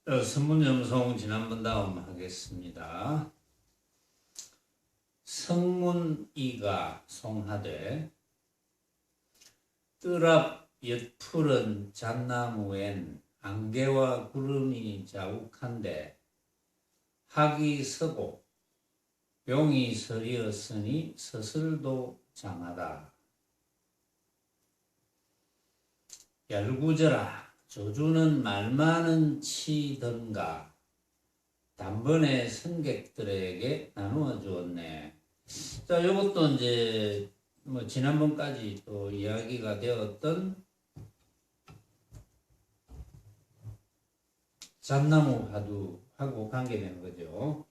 선문염송 지난번 다음 하겠습니다. 성문이가 송하되 뜰앞 엿푸른 잣나무엔 안개와 구름이 자욱한데 학이 서고 용이 서리었으니 서슬도 장하다. 얄구져라 조주는 말만은 치던가 단번에 승객들에게 나누어 주었네. 자, 이것도 이제 지난번까지 또 이야기가 되었던 잣나무 화두하고 관계되는 거죠.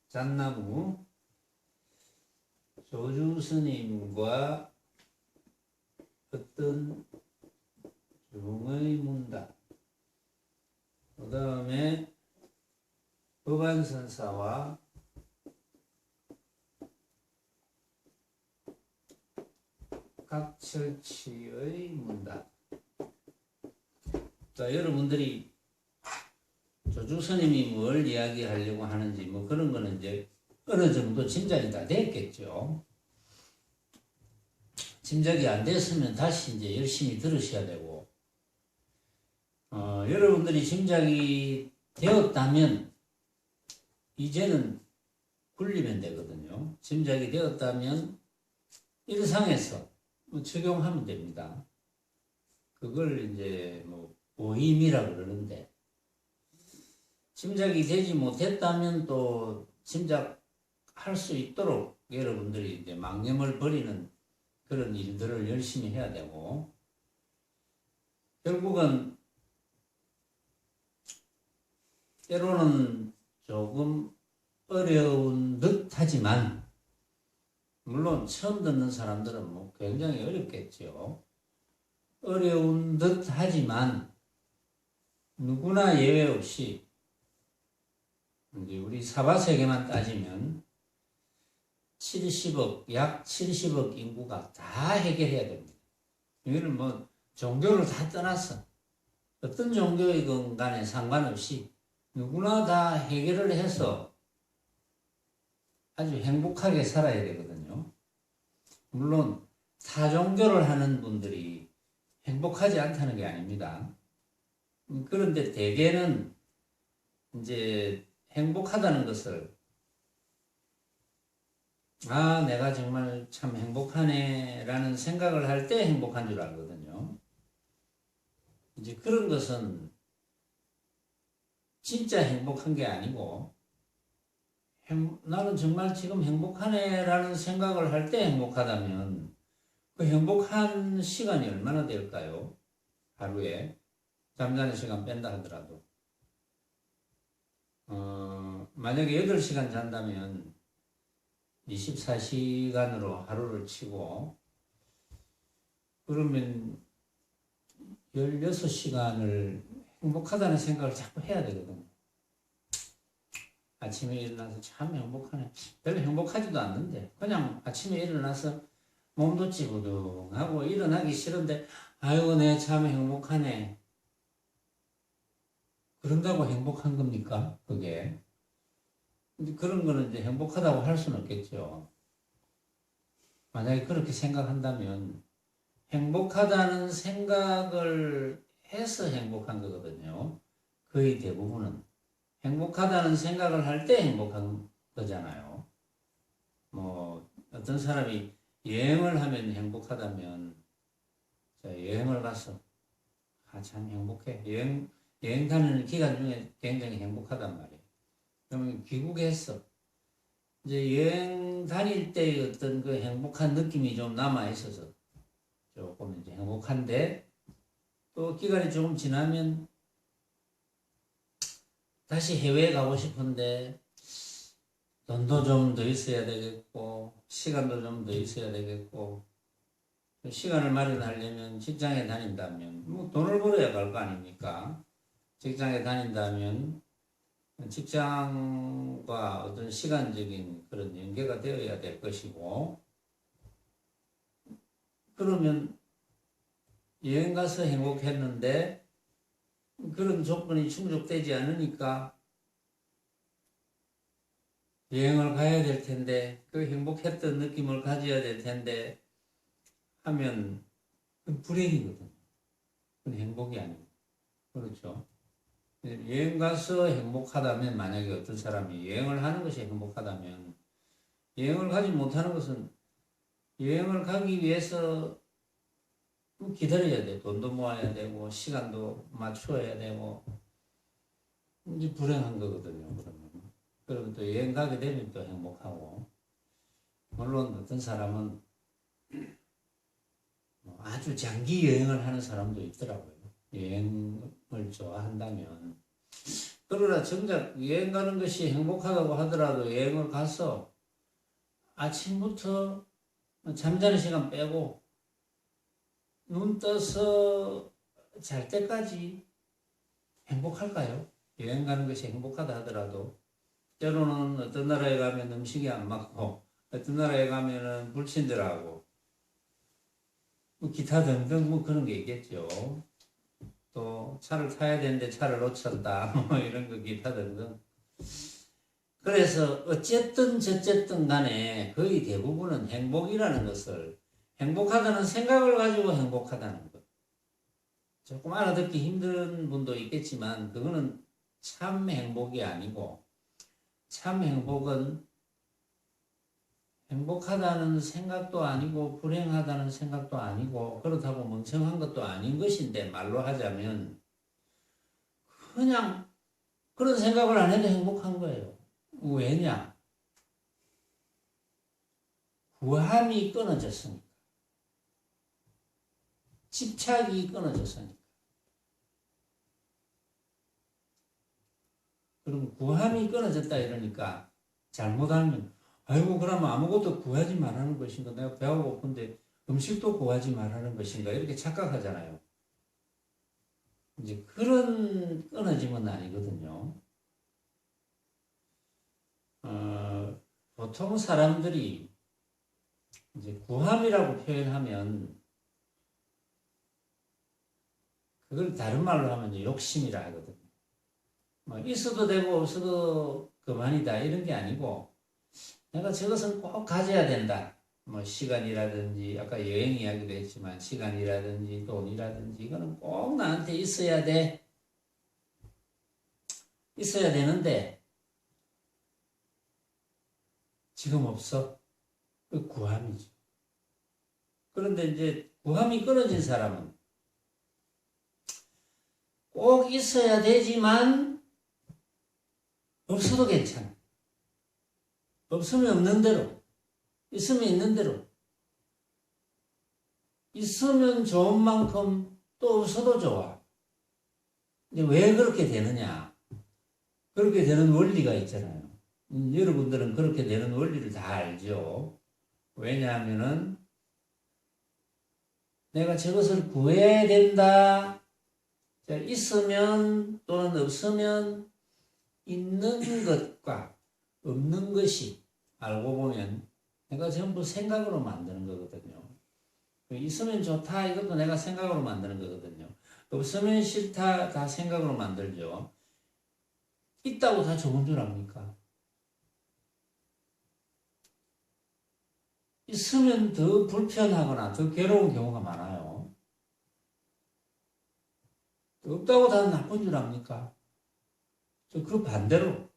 잣나무 조주 스님과 어떤 중의 문답, 그 다음에 법안선사와 각철치의 문답. 자, 여러분들이 조주 스님이 뭘 이야기하려고 하는지 그런 거는 이제 어느 정도 짐작이 다 됐겠죠. 짐작이 안 됐으면 다시 이제 열심히 들으셔야 되고, 여러분들이 짐작이 되었다면 이제는 굴리면 되거든요. 짐작이 되었다면 일상에서 적용하면 됩니다. 그걸 이제 오임이라고 그러는데, 짐작이 되지 못했다면 또 짐작할 수 있도록 여러분들이 이제 망념을 버리는 그런 일들을 열심히 해야 되고, 결국은 때로는 조금 어려운 듯 하지만, 물론 처음 듣는 사람들은 굉장히 어렵겠죠. 어려운 듯 하지만 누구나 예외 없이 이제 우리 사바세계만 따지면 약 70억 인구가 다 해결해야 됩니다. 이거는 종교를 다 떠나서 어떤 종교이건 간에 상관없이 누구나 다 해결을 해서 아주 행복하게 살아야 되거든요. 물론 타종교를 하는 분들이 행복하지 않다는 게 아닙니다. 그런데 대개는 이제 행복하다는 것을 내가 정말 참 행복하네 라는 생각을 할 때 행복한 줄 알거든요. 이제 그런 것은 진짜 행복한 게 아니고, 나는 정말 지금 행복하네 라는 생각을 할 때 행복하다면 그 행복한 시간이 얼마나 될까요? 하루에 잠자는 시간 뺀다 하더라도 만약에 8시간 잔다면 24시간으로 하루를 치고, 그러면 16시간을 행복하다는 생각을 자꾸 해야 되거든요. 아침에 일어나서 참 행복하네. 별로 행복하지도 않는데 그냥 아침에 일어나서 몸도 찌부둥하고 일어나기 싫은데 아이고 내 참 행복하네. 그런다고 행복한 겁니까? 그게. 근데 그런 거는 이제 행복하다고 할 수는 없겠죠. 만약에 그렇게 생각한다면 행복하다는 생각을 해서 행복한 거거든요. 거의 대부분은. 행복하다는 생각을 할 때 행복한 거잖아요. 어떤 사람이 여행을 하면 행복하다면, 여행을 가서, 참 행복해. 여행 다니는 기간 중에 굉장히 행복하단 말이에요. 그러면 귀국해서, 이제 여행 다닐 때의 어떤 그 행복한 느낌이 좀 남아있어서 조금 이제 행복한데, 또 기간이 조금 지나면 다시 해외에 가고 싶은데 돈도 좀 더 있어야 되겠고 시간도 좀 더 있어야 되겠고 시간을 마련하려면 직장에 다닌다면 뭐 돈을 벌어야 갈 거 아닙니까? 직장에 다닌다면 직장과 어떤 시간적인 그런 연계가 되어야 될 것이고, 그러면 여행 가서 행복했는데 그런 조건이 충족되지 않으니까 여행을 가야 될 텐데, 그 행복했던 느낌을 가져야 될 텐데 하면 그건 불행이거든요. 그건 행복이 아니고. 그렇죠. 여행 가서 행복하다면, 만약에 어떤 사람이 여행을 하는 것이 행복하다면, 여행을 가지 못하는 것은 여행을 가기 위해서 기다려야 돼. 돈도 모아야 되고 시간도 맞춰야 되고, 이제 불행한 거거든요. 그러면 또 여행 가게 되면 또 행복하고. 물론 어떤 사람은 아주 장기 여행을 하는 사람도 있더라고요. 여행을 좋아한다면. 그러나 정작 여행 가는 것이 행복하다고 하더라도 여행을 가서 아침부터 잠자는 시간 빼고 눈 떠서 잘 때까지 행복할까요? 여행 가는 것이 행복하다 하더라도 때로는 어떤 나라에 가면 음식이 안 맞고, 어떤 나라에 가면은 불친절하고, 뭐 기타 등등 뭐 그런 게 있겠죠. 또 차를 타야 되는데 차를 놓쳤다 뭐 이런 거 기타 등등. 그래서 어쨌든 저쨌든 간에 거의 대부분은 행복이라는 것을, 행복하다는 생각을 가지고 행복하다는 것, 조금 알아듣기 힘든 분도 있겠지만 그거는 참 행복이 아니고, 참 행복은 행복하다는 생각도 아니고 불행하다는 생각도 아니고 그렇다고 멍청한 것도 아닌 것인데, 말로 하자면 그냥 그런 생각을 안 해도 행복한 거예요. 왜냐? 구함이 끊어졌으니까. 집착이 끊어졌으니까. 그럼 구함이 끊어졌다 이러니까 잘못 알면, 아이고 그러면 아무것도 구하지 말라는 것인가, 내가 배가 고픈데 음식도 구하지 말라는 것인가, 이렇게 착각하잖아요. 이제 그런 끊어짐은 아니거든요. 보통 사람들이 이제 구함이라고 표현하면 그걸 다른 말로 하면 이제 욕심이라 하거든요. 뭐 있어도 되고 없어도 그만이다 이런 게 아니고, 내가 저것은 꼭 가져야 된다. 뭐 시간이라든지, 아까 여행 이야기도 했지만 시간이라든지 돈이라든지 이거는 꼭 나한테 있어야 돼. 있어야 되는데 지금 없어. 그 구함이죠. 그런데 이제 구함이 끊어진 사람은 꼭 있어야 되지만 없어도 괜찮아. 없으면 없는 대로, 있으면 있는 대로. 있으면 좋은 만큼 또 없어도 좋아. 근데 왜 그렇게 되느냐? 그렇게 되는 원리가 있잖아요. 여러분들은 그렇게 되는 원리를 다 알죠. 왜냐하면은 내가 저것을 구해야 된다. 있으면 또는 없으면 있는 것과 없는 것이 알고 보면 내가 전부 생각으로 만드는 거거든요. 있으면 좋다 이것도 내가 생각으로 만드는 거거든요. 없으면 싫다 다 생각으로 만들죠. 있다고 다 좋은 줄 압니까? 있으면 더 불편하거나 더 괴로운 경우가 많아요. 없다고 다 나쁜 줄 압니까? 그 반대로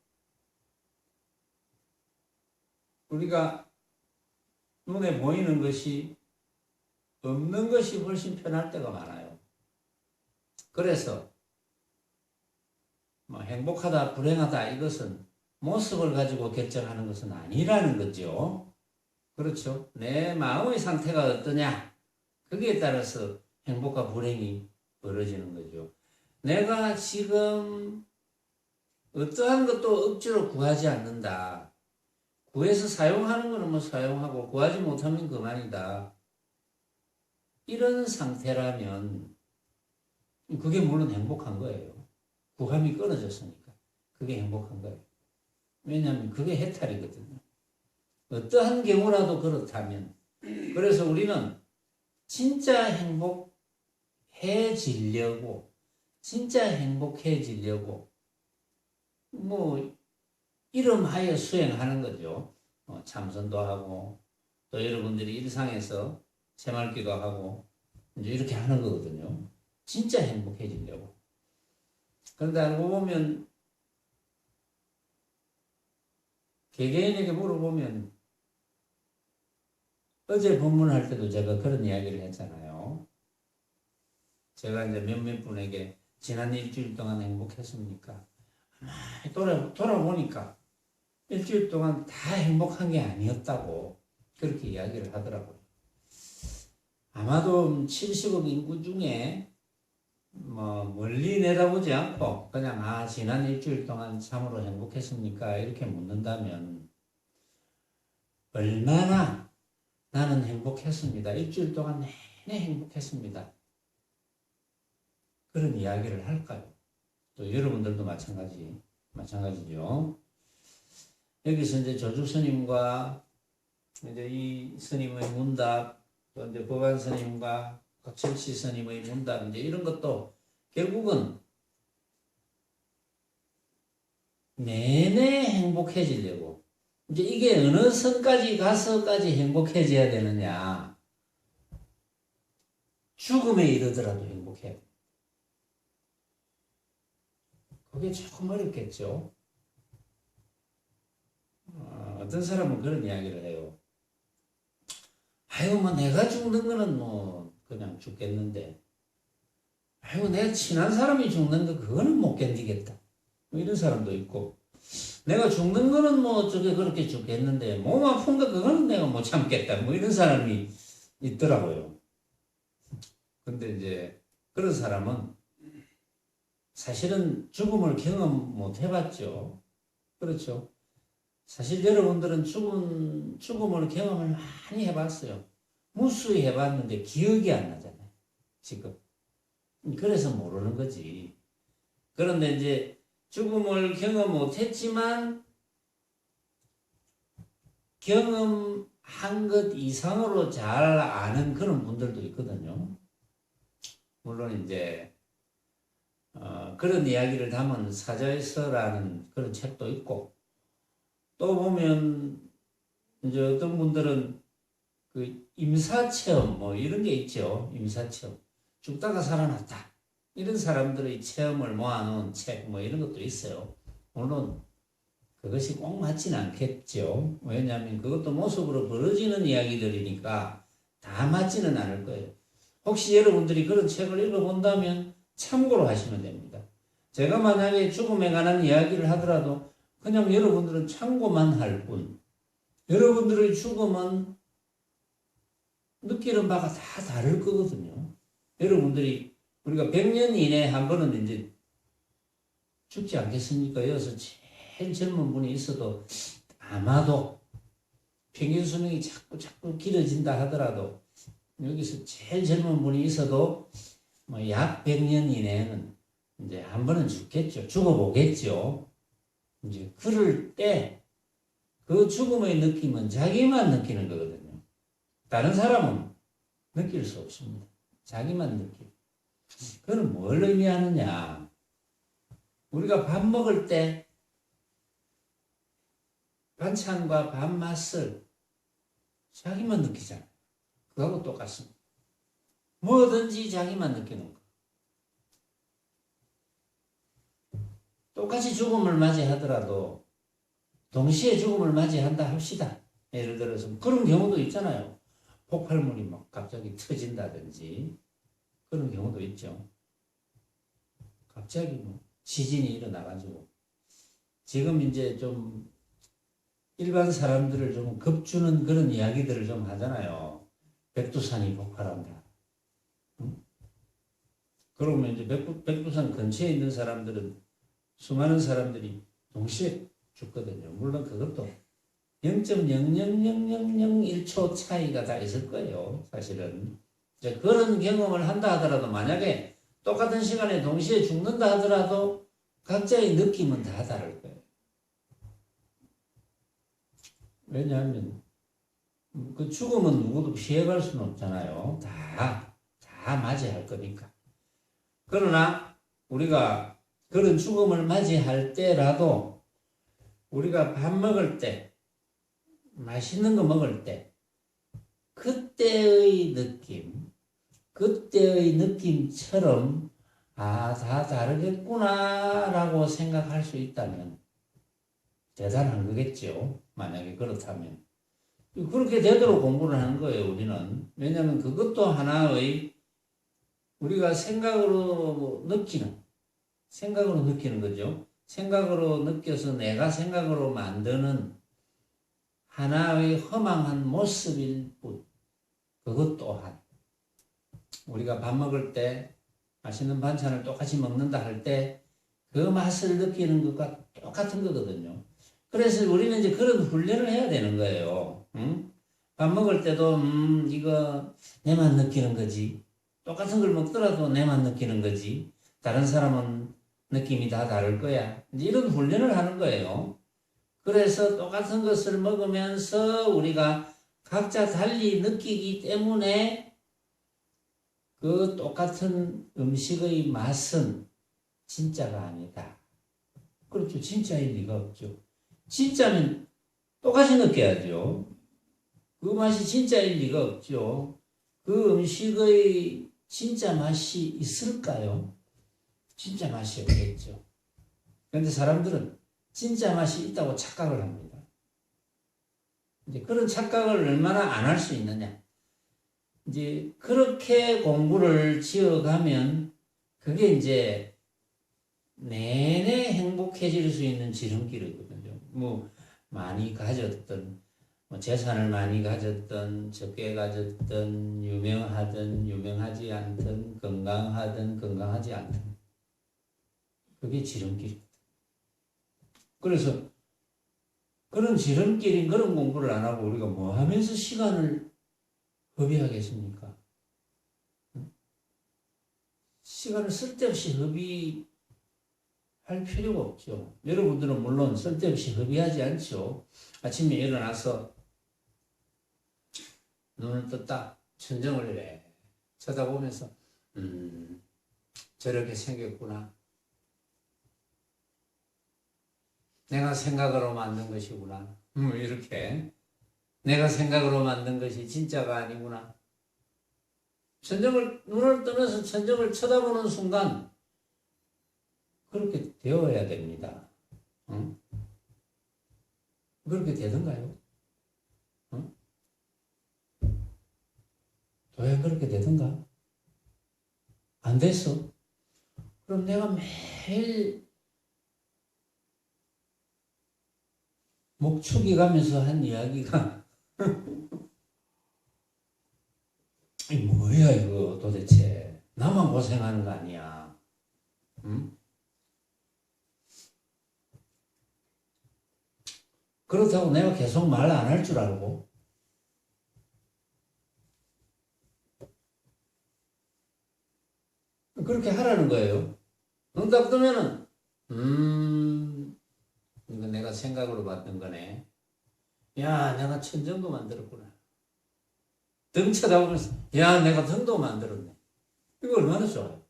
우리가 눈에 보이는 것이 없는 것이 훨씬 편할 때가 많아요. 그래서 뭐 행복하다 불행하다 이것은 모습을 가지고 결정하는 것은 아니라는 거죠. 그렇죠. 내 마음의 상태가 어떠냐, 거기에 따라서 행복과 불행이 벌어지는 거죠. 내가 지금 어떠한 것도 억지로 구하지 않는다. 구해서 사용하는 거는 뭐 사용하고 구하지 못하면 그만이다. 이런 상태라면 그게 물론 행복한 거예요. 구함이 끊어졌으니까 그게 행복한 거예요. 왜냐하면 그게 해탈이거든요. 어떠한 경우라도 그렇다면 그래서 우리는 진짜 행복해지려고 진짜 행복해지려고 뭐 이름하여 수행하는 거죠. 참선도 하고 또 여러분들이 일상에서 새말기도 하고 이제 이렇게 하는 거거든요. 진짜 행복해지려고. 그런데 알고 보면 개개인에게 물어보면 어제 법문할 때도 제가 그런 이야기를 했잖아요. 제가 이제 몇몇 분에게 지난 일주일 동안 행복했습니까? 돌아보니까 일주일 동안 다 행복한 게 아니었다고 그렇게 이야기를 하더라고요. 아마도 70억 인구 중에 뭐 멀리 내다보지 않고 그냥 지난 일주일 동안 참으로 행복했습니까? 이렇게 묻는다면 얼마나 나는 행복했습니다. 일주일 동안 내내 행복했습니다. 그런 이야기를 할까요? 또 여러분들도 마찬가지죠. 여기서 이제 조주 스님과 이제 이 스님의 문답, 또 이제 법안 스님과 각철씨 스님의 문답, 이제 이런 것도 결국은 내내 행복해지려고. 이제 이게 어느 선까지 가서까지 행복해져야 되느냐. 죽음에 이르더라도 행복해야 돼. 그게 조금 어렵겠죠. 어떤 사람은 그런 이야기를 해요. 아유, 뭐 내가 죽는 거는 뭐 그냥 죽겠는데, 아유, 내가 친한 사람이 죽는 거 그거는 못 견디겠다. 뭐 이런 사람도 있고, 내가 죽는 거는 뭐 어쩌게 그렇게 죽겠는데, 몸 아픈 거 그거는 내가 못 참겠다. 뭐 이런 사람이 있더라고요. 근데 이제 그런 사람은 사실은 죽음을 경험 못 해봤죠. 그렇죠. 사실 여러분들은 죽음을 경험을 많이 해봤어요. 무수히 해봤는데 기억이 안 나잖아요. 지금. 그래서 모르는 거지. 그런데 이제 죽음을 경험 못했지만 경험한 것 이상으로 잘 아는 그런 분들도 있거든요. 물론 이제 그런 이야기를 담은 사자에서라는 그런 책도 있고, 또 보면 이제 어떤 분들은 그 임사체험 뭐 이런 게 있죠. 임사체험. 죽다가 살아났다. 이런 사람들의 체험을 모아놓은 책 뭐 이런 것도 있어요. 물론 그것이 꼭 맞지는 않겠죠. 왜냐하면 그것도 모습으로 벌어지는 이야기들이니까 다 맞지는 않을 거예요. 혹시 여러분들이 그런 책을 읽어본다면 참고로 하시면 됩니다. 제가 만약에 죽음에 관한 이야기를 하더라도 그냥 여러분들은 참고만 할 뿐, 여러분들의 죽음은 느끼는 바가 다 다를 거거든요. 여러분들이 우리가 100년 이내에 한 번은 이제 죽지 않겠습니까? 여기서 제일 젊은 분이 있어도 아마도 평균 수명이 자꾸 길어진다 하더라도 여기서 제일 젊은 분이 있어도 뭐 약 100년 이내에는 이제 한 번은 죽겠죠. 죽어보겠죠. 이제 그럴 때 그 죽음의 느낌은 자기만 느끼는 거거든요. 다른 사람은 느낄 수 없습니다. 자기만 느끼고. 그건 뭘 의미하느냐. 우리가 밥 먹을 때 반찬과 밥 맛을 자기만 느끼잖아요. 그거하고 똑같습니다. 뭐든지 자기만 느끼는 거. 똑같이 죽음을 맞이하더라도 동시에 죽음을 맞이한다 합시다. 예를 들어서 그런 경우도 있잖아요. 폭발물이 막 갑자기 터진다든지 그런 경우도 있죠. 갑자기 뭐 지진이 일어나가지고 지금 이제 좀 일반 사람들을 좀 겁주는 그런 이야기들을 좀 하잖아요. 백두산이 폭발한다. 응? 그러면 이제 백두산 근처에 있는 사람들은 수많은 사람들이 동시에 죽거든요. 물론 그것도 0.00001초 차이가 다 있을 거예요. 사실은. 이제 그런 경험을 한다 하더라도 만약에 똑같은 시간에 동시에 죽는다 하더라도 각자의 느낌은 다 다를 거예요. 왜냐하면 그 죽음은 누구도 피해갈 수는 없잖아요. 다 맞이할 거니까. 그러나 우리가 그런 죽음을 맞이할 때라도 우리가 밥 먹을 때, 맛있는 거 먹을 때 그때의 느낌처럼 다 다르겠구나라고 생각할 수 있다면 대단한 거겠죠. 만약에 그렇다면. 그렇게 되도록 공부를 하는 거예요, 우리는. 왜냐하면 그것도 하나의 우리가 생각으로 느끼는 거죠. 생각으로 느껴서 내가 생각으로 만드는 하나의 허망한 모습일 뿐. 그것 또한 우리가 밥 먹을 때 맛있는 반찬을 똑같이 먹는다 할 때 그 맛을 느끼는 것과 똑같은 거거든요. 그래서 우리는 이제 그런 훈련을 해야 되는 거예요. 응? 밥 먹을 때도 이거 내만 느끼는 거지. 똑같은 걸 먹더라도 내만 느끼는 거지. 다른 사람은 느낌이 다 다를 거야. 이제 이런 훈련을 하는 거예요. 그래서 똑같은 것을 먹으면서 우리가 각자 달리 느끼기 때문에 그 똑같은 음식의 맛은 진짜가 아니다. 그렇죠. 진짜일 리가 없죠. 진짜는 똑같이 느껴야죠. 그 맛이 진짜일 리가 없죠. 그 음식의 진짜 맛이 있을까요? 진짜 맛이 없겠죠. 그런데 사람들은 진짜 맛이 있다고 착각을 합니다. 이제 그런 착각을 얼마나 안 할 수 있느냐. 이제 그렇게 공부를 지어가면 그게 이제 내내 행복해질 수 있는 지름길이거든요. 뭐 많이 가졌던 재산을 많이 가졌던 적게 가졌던 유명하든 유명하지 않든 건강하든 건강하지 않든 그게 지름길입니다. 그래서 그런 지름길인 그런 공부를 안 하고 우리가 뭐 하면서 시간을 허비하겠습니까? 시간을 쓸데없이 허비할 필요가 없죠. 여러분들은 물론 쓸데없이 허비하지 않죠. 아침에 일어나서 눈을 떴다 천정을 쳐다보면서 저렇게 생겼구나. 내가 생각으로 만든 것이구나. 이렇게 내가 생각으로 만든 것이 진짜가 아니구나. 눈을 뜨면서 천정을 쳐다보는 순간 그렇게 되어야 됩니다. 응? 그렇게 되던가요? 응? 도연 그렇게 되던가? 안 됐어? 그럼 내가 매일 목축이 가면서 한 이야기가 이 뭐야 이거 도대체 나만 고생하는 거 아니야. 응? 그렇다고 내가 계속 말 안 할 줄 알고 그렇게 하라는 거예요. 응답 뜨면은 이거 내가 생각으로 만든 거네. 야, 내가 천정도 만들었구나. 등 쳐다보면서 야, 내가 등도 만들었네. 이거 얼마나 좋아요.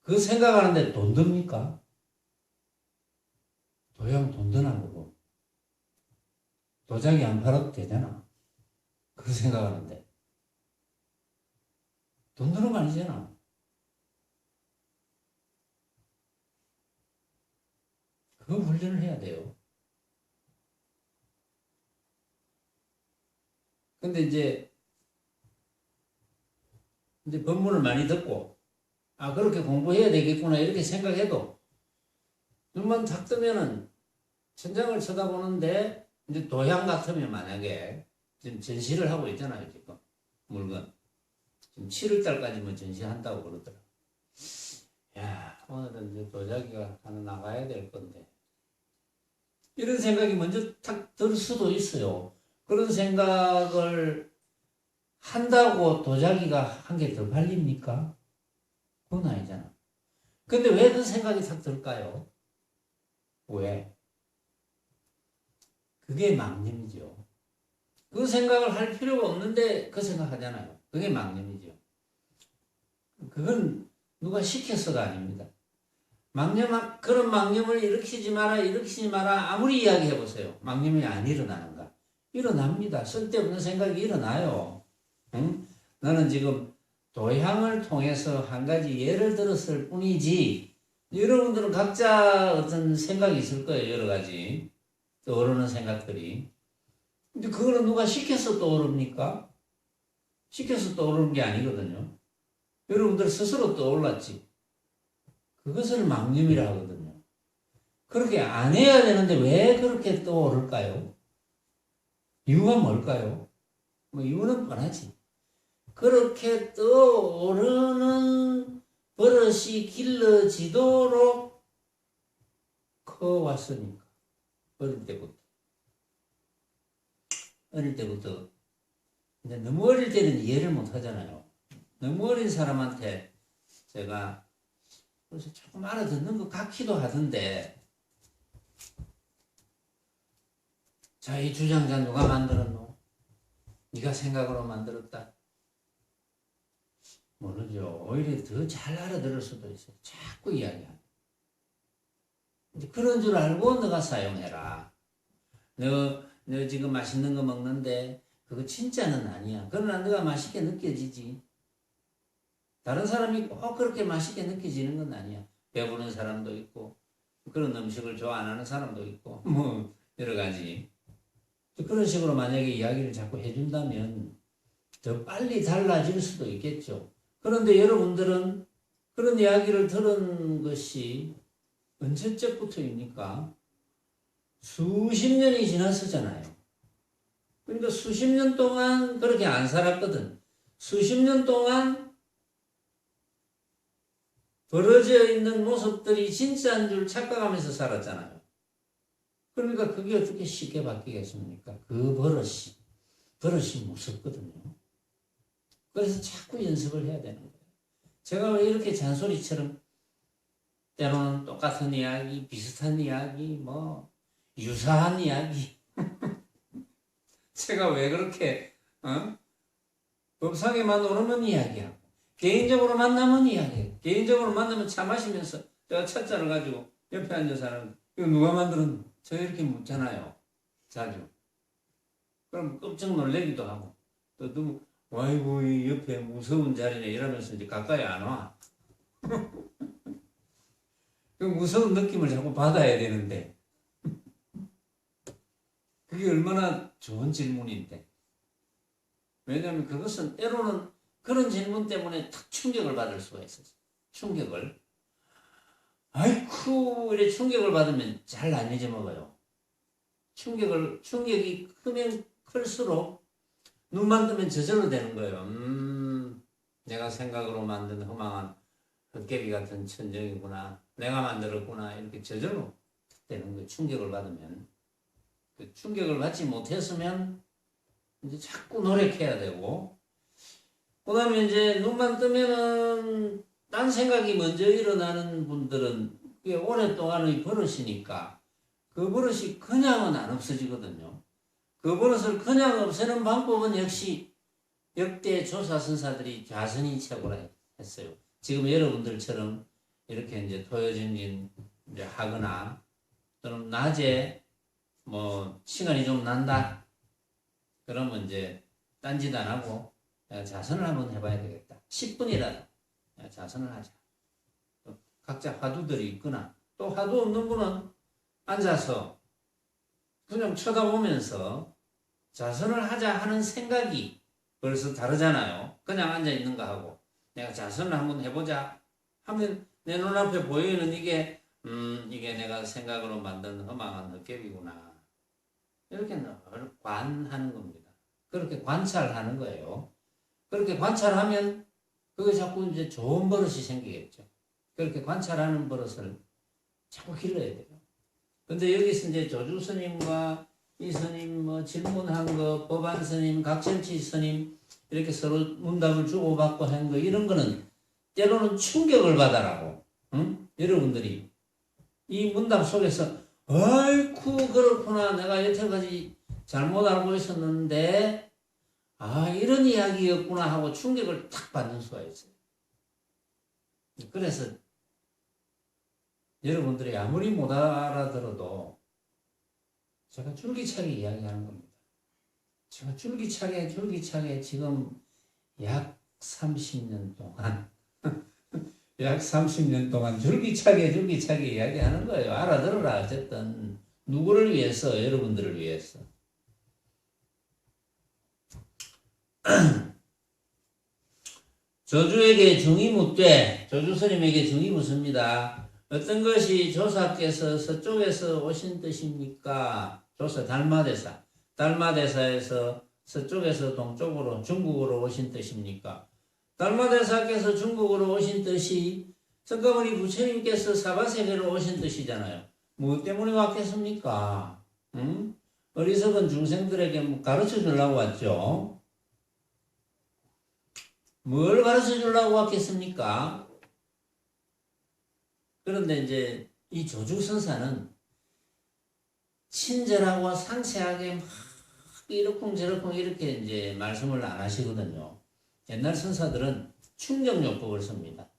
그 생각하는데 돈 듭니까? 도형 돈 드나 보고 도자기 안 팔아도 되잖아. 그 생각하는데 돈 드는 거 아니잖아. 그 훈련을 해야 돼요. 근데 이제 법문을 많이 듣고 그렇게 공부해야 되겠구나 이렇게 생각해도 눈만 탁 뜨면은 천장을 쳐다보는데 이제 도형 같으면 만약에 지금 전시를 하고 있잖아요. 지금 물건 지금 7월달까지 뭐 전시한다고 그러더라. 야, 오늘은 이제 도자기가 하나 나가야 될 건데 이런 생각이 먼저 탁 들 수도 있어요. 그런 생각을 한다고 도자기가 한 개 더 팔립니까? 그건 아니잖아. 근데 왜 그 생각이 탁 들까요? 왜? 그게 망념이죠. 그 생각을 할 필요가 없는데 그 생각하잖아요. 그게 망념이죠. 그건 누가 시켜서가 아닙니다. 그런 망념을 일으키지 마라 아무리 이야기해보세요. 망념이 안 일어나는가? 일어납니다. 쓸데없는 생각이 일어나요. 응? 나는 지금 도향을 통해서 한 가지 예를 들었을 뿐이지, 여러분들은 각자 어떤 생각이 있을 거예요. 여러 가지 떠오르는 생각들이. 근데 그거는 누가 시켜서 떠오릅니까? 시켜서 떠오르는 게 아니거든요. 여러분들 스스로 떠올랐지. 그것을 망념이라 하거든요. 그렇게 안 해야 되는데 왜 그렇게 떠오를까요? 이유가 뭘까요? 뭐 이유는 뻔하지. 그렇게 떠오르는 버릇이 길러지도록 커왔으니까. 어릴 때부터. 근데 너무 어릴 때는 이해를 못 하잖아요. 너무 어린 사람한테 제가 그래서 조금 알아듣는 것 같기도 하던데, 자, 이 주장자 누가 만들었노? 네가 생각으로 만들었다? 모르죠. 오히려 더 잘 알아들을 수도 있어요. 자꾸 이야기하는. 그런 줄 알고 너가 사용해라. 너 지금 맛있는 거 먹는데 그거 진짜는 아니야. 그러나 너가 맛있게 느껴지지. 다른 사람이 꼭 그렇게 맛있게 느껴지는 건 아니야. 배부른 사람도 있고 그런 음식을 좋아 안 하는 사람도 있고 뭐 여러 가지. 그런 식으로 만약에 이야기를 자꾸 해준다면 더 빨리 달라질 수도 있겠죠. 그런데 여러분들은 그런 이야기를 들은 것이 언제적부터입니까? 수십 년이 지났었잖아요. 그러니까 수십 년 동안 그렇게 안 살았거든. 수십 년 동안 벌어져 있는 모습들이 진짜인 줄 착각하면서 살았잖아요. 그러니까 그게 어떻게 쉽게 바뀌겠습니까? 그 버릇이 무섭거든요. 그래서 자꾸 연습을 해야 되는 거예요. 제가 왜 이렇게 잔소리처럼 때로는 똑같은 이야기, 비슷한 이야기, 뭐 유사한 이야기 제가 왜 그렇게 법상에만 오르면 이야기하고 개인적으로 만나면 이야기해요. 개인적으로 만나면 차 마시면서 제가 찻잔을 가지고 옆에 앉아서 하는 이거 누가 만들었노? 저 이렇게 묻잖아요. 자주. 그럼 깜짝 놀래기도 하고 또 누구 아이고 이 옆에 무서운 자리네 이러면서 이제 가까이 안 와. 그 무서운 느낌을 자꾸 받아야 되는데 그게 얼마나 좋은 질문인데. 왜냐하면 그것은 때로는 그런 질문 때문에 탁 충격을 받을 수가 있어요. 충격을. 아이쿠, 이래 충격을 받으면 잘 안 잊어먹어요. 충격이 크면 클수록 눈만 뜨면 저절로 되는 거예요. 내가 생각으로 만든 허망한 헛개비 같은 천정이구나. 내가 만들었구나. 이렇게 저절로 되는 거예요. 충격을 받으면. 그 충격을 받지 못했으면 이제 자꾸 노력해야 되고, 그 다음에 이제 눈만 뜨면은 딴 생각이 먼저 일어나는 분들은 그게 오랫동안의 버릇이니까 그 버릇이 그냥은 안 없어지거든요. 그 버릇을 그냥 없애는 방법은 역시 역대 조사선사들이 자선히 최고라 했어요. 지금 여러분들처럼 이렇게 이제 토요전진 이제 하거나 또는 낮에 뭐 시간이 좀 난다. 그러면 이제 딴짓 안 하고 자선을 한번 해봐야 되겠다. 10분이라도 자선을 하자. 또 각자 화두들이 있거나 또 화두 없는 분은 앉아서 그냥 쳐다보면서 자선을 하자 하는 생각이 벌써 다르잖아요. 그냥 앉아있는 거 하고 내가 자선을 한번 해보자 하면 내 눈앞에 보이는 이게 내가 생각으로 만든 허망한 헛개비구나. 이렇게 늘 관하는 겁니다. 그렇게 관찰하는 거예요. 그렇게 관찰하면 그게 자꾸 이제 좋은 버릇이 생기겠죠. 그렇게 관찰하는 버릇을 자꾸 길러야 돼요. 근데 여기서 이제 조주 스님과 이 스님 뭐 질문한 거, 법안 스님, 각설치 스님 이렇게 서로 문답을 주고받고 하는 거 이런 거는 때로는 충격을 받아라고. 응? 여러분들이 이 문답 속에서 아이쿠 그렇구나 내가 여태까지 잘못 알고 있었는데 아 이런 이야기였구나 하고 충격을 탁 받는 수가 있어요. 그래서 여러분들이 아무리 못 알아들어도 제가 줄기차게 이야기하는 겁니다. 제가 줄기차게 지금 약 30년 동안 약 30년 동안 줄기차게 이야기하는 거예요. 알아들어라. 어쨌든 누구를 위해서? 여러분들을 위해서. 조주에게 중이 묻되 조주스님에게 중이 묻습니다. 어떤 것이 조사께서 서쪽에서 오신 뜻입니까? 조사 달마대사. 달마대사에서 서쪽에서 동쪽으로 중국으로 오신 뜻입니까? 달마대사께서 중국으로 오신 뜻이 석가모니 부처님께서 사바세계로 오신 뜻이잖아요. 무엇 때문에 왔겠습니까? 응? 어리석은 중생들에게 가르쳐 주려고 왔죠. 뭘 가르쳐 주려고 왔겠습니까? 그런데 이제 이 조주선사는 친절하고 상세하게 막 이러쿵저러쿵 이렇게 이제 말씀을 안 하시거든요. 옛날 선사들은 충격요법을 씁니다.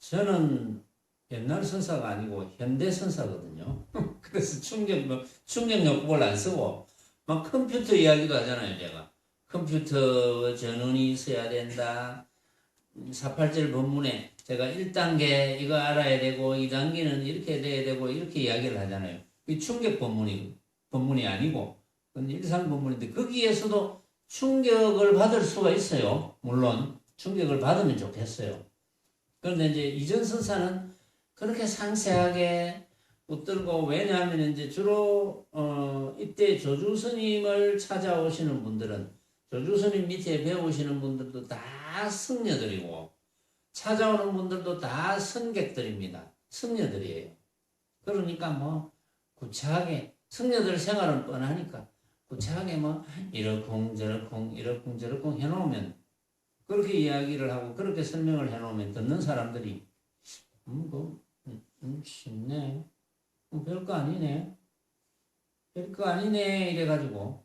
저는 옛날 선사가 아니고 현대 선사거든요. 그래서 충격요법을 안 쓰고 막 컴퓨터 이야기도 하잖아요, 제가. 컴퓨터 전원이 있어야 된다. 487 법문에 제가 1단계 이거 알아야 되고 2단계는 이렇게 돼야 되고 이렇게 이야기를 하잖아요. 이 충격 법문이 아니고 일상 법문인데 거기에서도 충격을 받을 수가 있어요. 물론 충격을 받으면 좋겠어요. 그런데 이제 이전 선사는 그렇게 상세하게 붙들고 왜냐하면 이제 주로 이때 조주 스님을 찾아오시는 분들은 조주 스님 밑에 배우시는 분들도 다 승려들이고 찾아오는 분들도 다 선객들입니다. 승려들이에요. 그러니까 뭐 구차하게 승려들 생활은 뻔하니까 구차하게 뭐 이러쿵저러쿵 해놓으면 그렇게 이야기를 하고 그렇게 설명을 해놓으면 듣는 사람들이 쉽네. 별거 아니네. 별거 아니네 이래가지고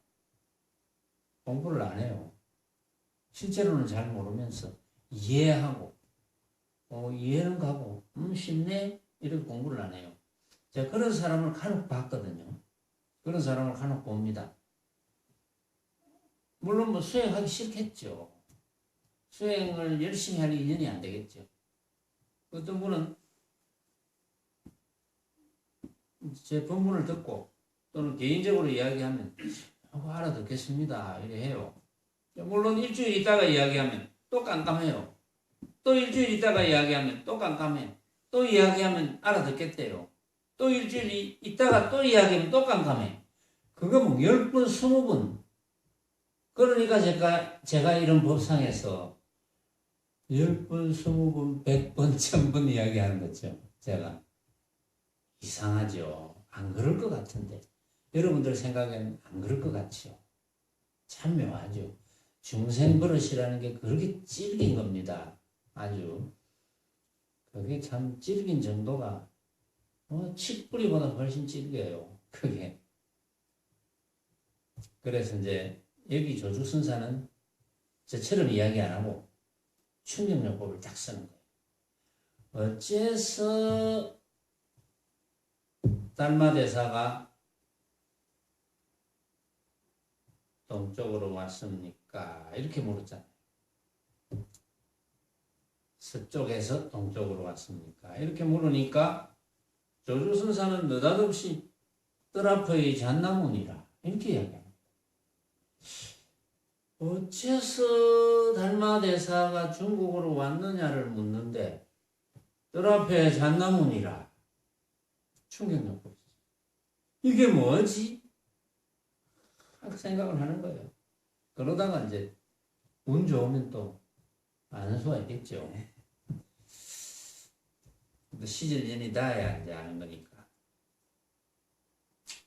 공부를 안 해요. 실제로는 잘 모르면서 이해하고 이해는 가고 쉽네 이렇게 공부를 안 해요. 제가 그런 사람을 간혹 봤거든요. 그런 사람을 간혹 봅니다. 물론 뭐 수행하기 싫겠죠. 수행을 열심히 할 인연이 안 되겠죠. 어떤 분은 제 본문을 듣고 또는 개인적으로 이야기하면 알아듣겠습니다. 이래 해요. 물론 일주일 있다가 이야기하면 또 깜깜해요. 또 일주일 있다가 이야기하면 또 깜깜해. 또 이야기하면 알아듣겠대요. 또 일주일 있다가 또 이야기하면 또 깜깜해. 그거 뭐 10번, 20번. 그러니까 제가 이런 법상에서 10번, 20번, 100번, 1000번 이야기하는 거죠. 제가. 이상하죠. 안 그럴 것 같은데. 여러분들 생각에는 안 그럴 것 같죠. 참 묘하죠. 중생 버릇이라는 게 그렇게 찔긴 겁니다. 아주. 그게 참 찔긴 정도가 칡뿌리보다 훨씬 찔겨요. 그게. 그래서 이제 여기 조주선사는 저처럼 이야기 안 하고 충격요법을 딱 쓰는 거예요. 어째서 달마대사가 동쪽으로 왔습니까? 이렇게 물었잖아요. 서쪽에서 동쪽으로 왔습니까? 이렇게 물으니까 조주선사는 느닷없이 뜰 앞의 잣나무니라 이렇게 이야기합니다. 어째서 달마대사가 중국으로 왔느냐를 묻는데 뜰 앞에 잣나무니라. 충격요법. 이게 뭐지? 생각을 하는 거예요. 그러다가 이제 운 좋으면 또 아는 수가 있겠죠. 시절년이 닿아야 이제 아는 거니까.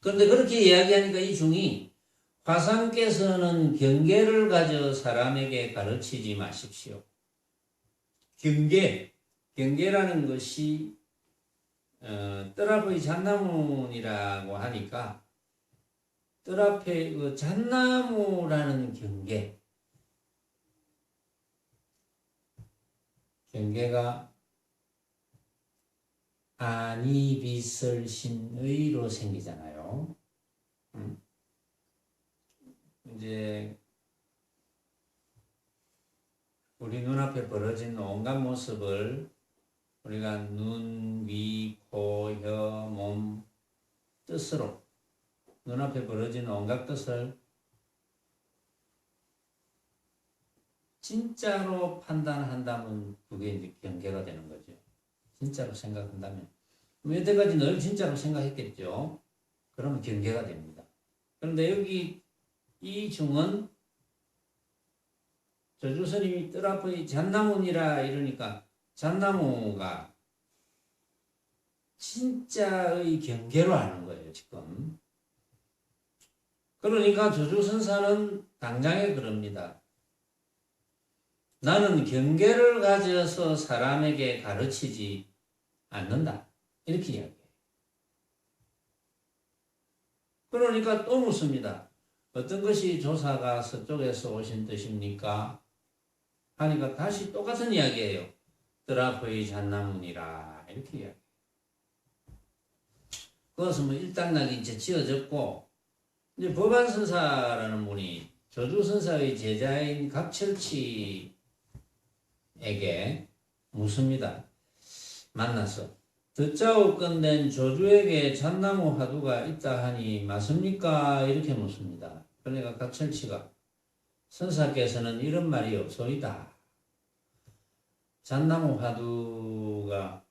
그런데 그렇게 이야기하니까 이 중이 화상께서는 경계를 가져 사람에게 가르치지 마십시오. 경계라는 것이 뜰 앞의 잣나무이라고 하니까 뜰 앞에 그 잣나무라는 경계가 아니비설신의로 생기잖아요. 이제 우리 눈앞에 벌어진 온갖 모습을 우리가 눈, 귀, 코, 혀, 몸 뜻으로 눈앞에 벌어진 온갖 뜻을 진짜로 판단한다면 그게 이제 경계가 되는 거죠. 진짜로 생각한다면. 여태까지 늘 진짜로 생각했겠죠. 그러면 경계가 됩니다. 그런데 여기 이 중은 저주스님이 뜰 앞의 잣나무니라 이러니까 잣나무가 진짜의 경계로 하는 거예요, 지금. 그러니까 저주선사는 당장에 그럽니다. 나는 경계를 가져서 사람에게 가르치지 않는다. 이렇게 이야기해요. 그러니까 또 묻습니다. 어떤 것이 조사가 서쪽에서 오신 뜻입니까? 하니까 다시 똑같은 이야기예요. 뜰 앞의 잣나무니라 이렇게 이야기해요. 그것은 뭐 일단락이 이제 지어졌고 이제 법안선사라는 분이 조주선사의 제자인 각철치에게 묻습니다. 만나서 듣자오 끝낸 조주에게 잣나무 화두가 있다 하니 맞습니까? 이렇게 묻습니다. 그러니까 각철치가 선사께서는 이런 말이 없소이다. 잣나무 화두가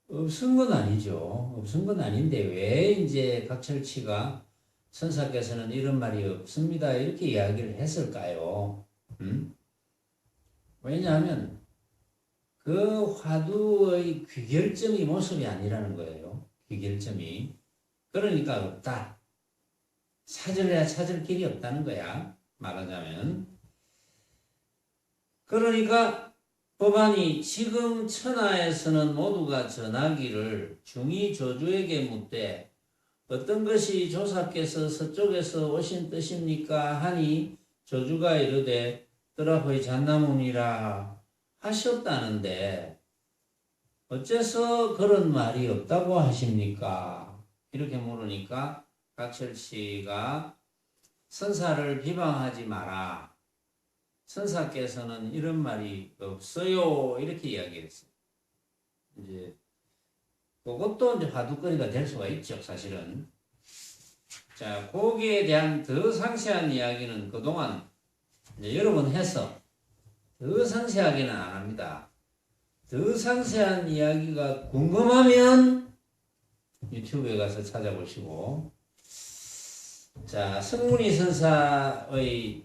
없은 건 아니죠. 없은 건 아닌데 왜 이제 각철치가 선사께서는 이런 말이 없습니다. 이렇게 이야기를 했을까요? 왜냐하면 그 화두의 귀결점이 모습이 아니라는 거예요. 귀결점이. 그러니까 없다. 찾을래야 찾을 길이 없다는 거야. 말하자면. 그러니까 법안이 지금 천하에서는 모두가 전하기를 중이 조주에게 묻되 어떤 것이 조사께서 서쪽에서 오신 뜻입니까? 하니 조주가 이르되 뜰 앞의 잣나무니라 하셨다는데 어째서 그런 말이 없다고 하십니까? 이렇게 물으니까 각철씨가 선사를 비방하지 마라. 선사께서는 이런 말이 없어요. 이렇게 이야기했어요. 이제 그것도 이제 화두거리가 될 수가 있죠, 사실은. 자, 거기에 대한 더 상세한 이야기는 그동안 이제 여러 번 해서 더 상세하게는 안 합니다. 더 상세한 이야기가 궁금하면 유튜브에 가서 찾아보시고, 자, 성문이 선사의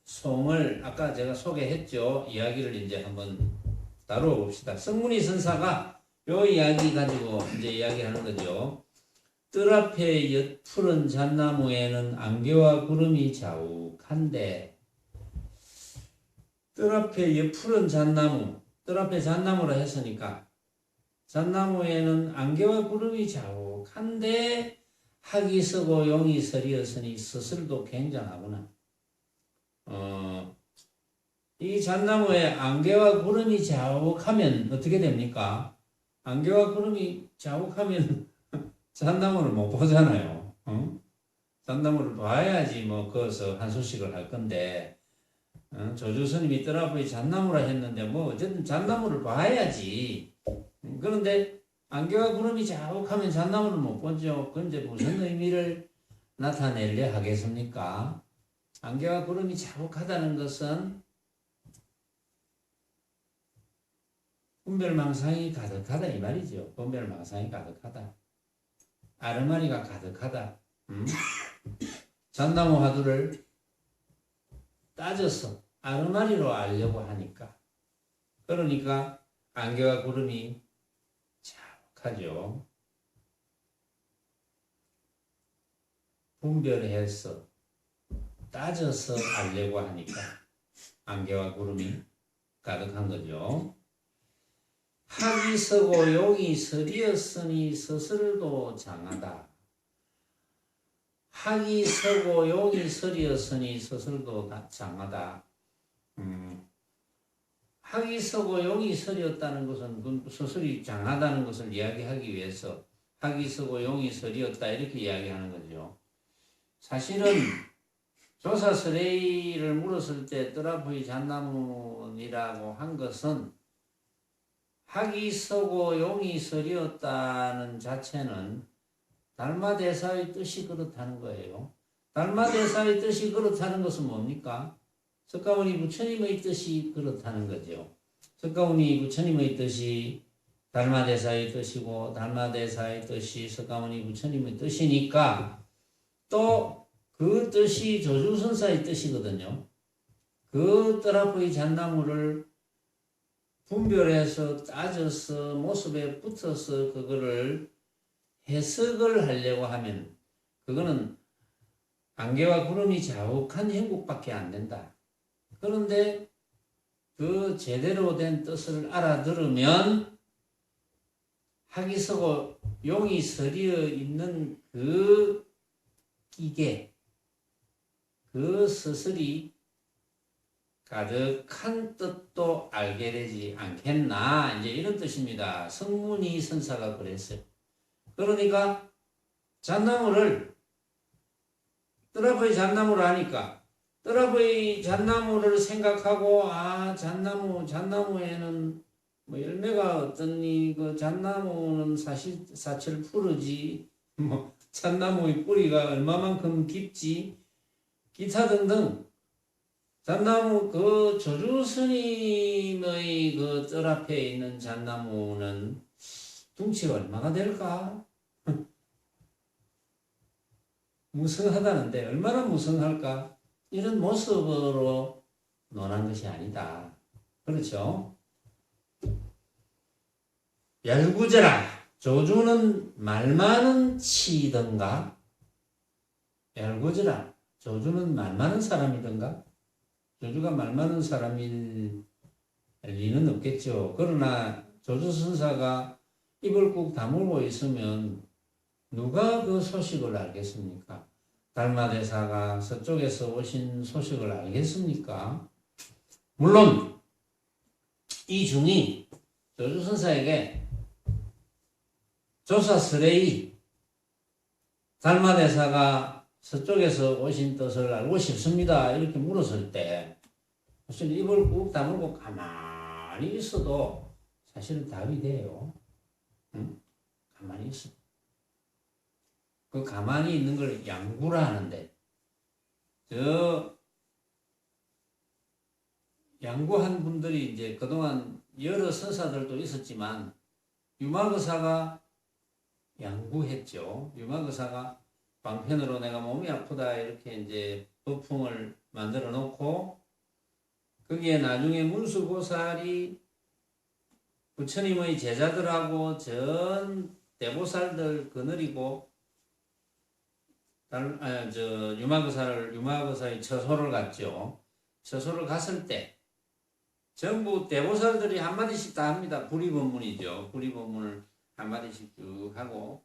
송을 아까 제가 소개했죠. 이야기를 이제 한번 다루어 봅시다. 성문이 선사가 요 이야기 가지고 이제 이야기하는 거죠. 뜰 앞에 옅푸른 잣나무에는 안개와 구름이 자욱한데, 뜰 앞에 옅푸른 잣나무, 뜰 앞에 잣나무라 했으니까 잣나무에는 안개와 구름이 자욱한데 학이 서고 용이 서리었으니 스슬도 굉장하구나. 이 잣나무에 안개와 구름이 자욱하면 어떻게 됩니까? 안개와 구름이 자욱하면 잣나무를 못 보잖아요. 잣나무를 봐야지 뭐 거기서 한 수씩을 할 건데, 조주스님이 뜰 앞의 잣나무라 했는데 뭐 어쨌든 잣나무를 봐야지. 그런데 안개와 구름이 자욱하면 잣나무를 못 보죠. 그런데 무슨 의미를 나타내려 하겠습니까? 안개와 구름이 자욱하다는 것은 분별망상이 가득하다 이 말이죠. 분별망상이 가득하다. 아르마리가 가득하다. 잣나무 화두를 따져서 아르마리로 알려고 하니까. 그러니까 안개와 구름이 자욱하죠. 분별해서 따져서 알려고 하니까 안개와 구름이 가득한 거죠. 학이 서고 용이 서리었으니 서슬도 장하다. 학이 서고 용이 서리었으니 서슬도 장하다. 학이 서고 용이 서리었다는 것은 서슬이 장하다는 것을 이야기하기 위해서 학이 서고 용이 서리었다 이렇게 이야기하는 거죠. 사실은 조사스레이를 물었을 때 뜨라프의 잣나무니라고 한 것은 학이 서고 용이 서리었다는 자체는 달마대사의 뜻이 그렇다는 거예요. 달마대사의 뜻이 그렇다는 것은 뭡니까? 석가모니 부처님의 뜻이 그렇다는 거죠. 석가모니 부처님의 뜻이 달마대사의 뜻이고 달마대사의 뜻이 석가모니 부처님의 뜻이니까 또 그 뜻이 조주선사의 뜻이거든요. 그 뜨라프의 잣나무를 분별해서 따져서 모습에 붙어서 그거를 해석을 하려고 하면 그거는 안개와 구름이 자욱한 형국밖에 안 된다. 그런데 그 제대로 된 뜻을 알아들으면 학이 서고 용이 서리어 있는 그 기계, 그 스스리 가득한 뜻도 알게 되지 않겠나 이제 이런 뜻입니다. 성문이 선사가 그랬어요. 그러니까 잣나무를 뜨라프의 잣나무를 하니까 뜨라프의 잣나무를 생각하고 잣나무에는 뭐 열매가 어떠니 그 잣나무는 사실 푸르지 뭐 잣나무의 뿌리가 얼마만큼 깊지 기타 등등 잣나무 그 조주스님의 그 뜰 앞에 있는 잣나무는 둥치가 얼마나 될까? 무성하다는데 얼마나 무성할까? 이런 모습으로 논한 것이 아니다. 그렇죠? 열구제라 조주는 말 많은 치던가? 열구제라 조주는 말 많은 사람이던가? 조주가 말 많은 사람일 리는 없겠죠. 그러나 조주선사가 입을 꾹 다물고 있으면 누가 그 소식을 알겠습니까? 달마대사가 서쪽에서 오신 소식을 알겠습니까? 물론 이 중이 조주선사에게 조사스레이 달마대사가 서쪽에서 오신 뜻을 알고 싶습니다. 이렇게 물었을 때 사실 입을 꾹 다물고 가만히 있어도 사실은 답이 돼요. 응? 가만히 있어. 그 가만히 있는 걸 양구라 하는데 양구한 분들이 이제 그동안 여러 선사들도 있었지만 유마거사가 양구했죠. 유마거사가 방편으로 내가 몸이 아프다 이렇게 이제 법풍을 만들어 놓고 거기에 나중에 문수보살이 부처님의 제자들하고 전 대보살들 거느리고 유마거사의 처소를 갔죠. 처소를 갔을 때 전부 대보살들이 한마디씩 다 합니다. 불의법문이죠. 불의법문을 한마디씩 쭉 하고